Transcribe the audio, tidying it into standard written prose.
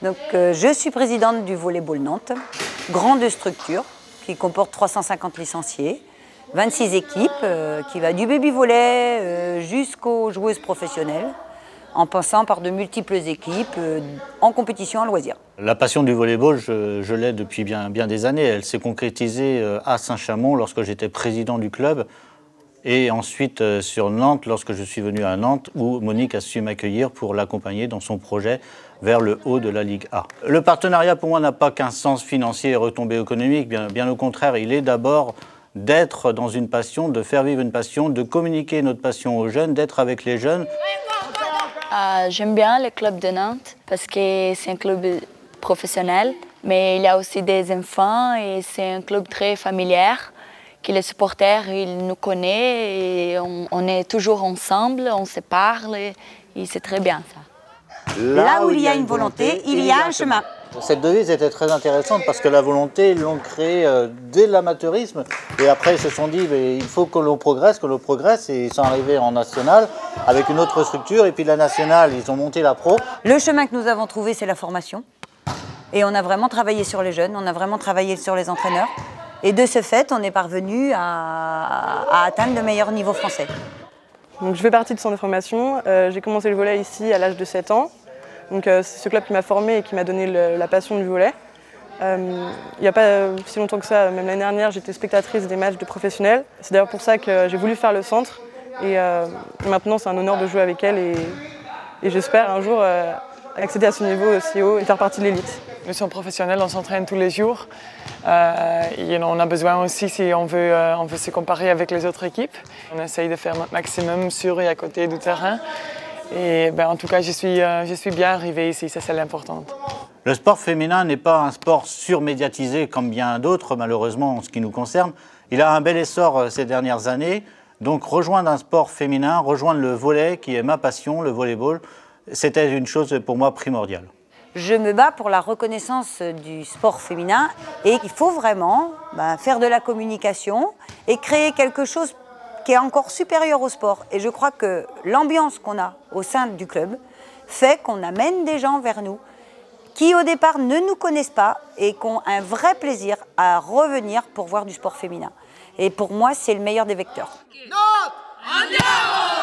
Donc, je suis présidente du Volleyball Nantes, grande structure qui comporte 350 licenciés, 26 équipes, qui va du baby-volley jusqu'aux joueuses professionnelles, en passant par de multiples équipes en compétition à loisir. La passion du volleyball, je l'ai depuis bien des années. Elle s'est concrétisée à Saint-Chamond lorsque j'étais président du club et ensuite sur Nantes lorsque je suis venu à Nantes où Monique a su m'accueillir pour l'accompagner dans son projet vers le haut de la Ligue A. Le partenariat pour moi n'a pas qu'un sens financier et retombées économiques, bien au contraire, il est d'abord d'être dans une passion, de faire vivre une passion, de communiquer notre passion aux jeunes, d'être avec les jeunes. J'aime bien le club de Nantes parce que c'est un club professionnel, mais il y a aussi des enfants et c'est un club très familial, que les supporters ils nous connaissent et on est toujours ensemble, on se parle et c'est très bien ça. Là où il y a une volonté, il y a un chemin. Cette devise était très intéressante parce que la volonté, ils l'ont créée dès l'amateurisme. Et après, ils se sont dit, mais il faut que l'on progresse. Et ils sont arrivés en national avec une autre structure. Et puis la nationale, ils ont monté la pro. Le chemin que nous avons trouvé, c'est la formation. Et on a vraiment travaillé sur les jeunes, on a vraiment travaillé sur les entraîneurs. Et de ce fait, on est parvenu à atteindre le meilleur niveau français. Donc, je fais partie de centre de formation. J'ai commencé le volley ici à l'âge de 7 ans. Donc, c'est ce club qui m'a formée et qui m'a donné la passion du volley. Il n'y a pas si longtemps que ça, même l'année dernière, j'étais spectatrice des matchs de professionnels. C'est d'ailleurs pour ça que j'ai voulu faire le centre. Et maintenant, c'est un honneur de jouer avec elle et j'espère un jour accéder à ce niveau aussi haut et faire partie de l'élite. Nous sommes professionnels, on s'entraîne tous les jours. Et on a besoin aussi, si on veut se comparer avec les autres équipes, on essaye de faire notre maximum sur et à côté du terrain. Et en tout cas, je suis bien arrivée ici, ça c'est l'important. Le sport féminin n'est pas un sport surmédiatisé comme bien d'autres, malheureusement, en ce qui nous concerne. Il a un bel essor ces dernières années. Donc rejoindre un sport féminin, rejoindre le volley, qui est ma passion, le volleyball, c'était une chose pour moi primordiale. Je me bats pour la reconnaissance du sport féminin et il faut vraiment faire de la communication et créer quelque chose qui est encore supérieur au sport. Et je crois que l'ambiance qu'on a au sein du club fait qu'on amène des gens vers nous qui au départ ne nous connaissent pas et qui ont un vrai plaisir à revenir pour voir du sport féminin. Et pour moi, c'est le meilleur des vecteurs. Nantes, andiamo!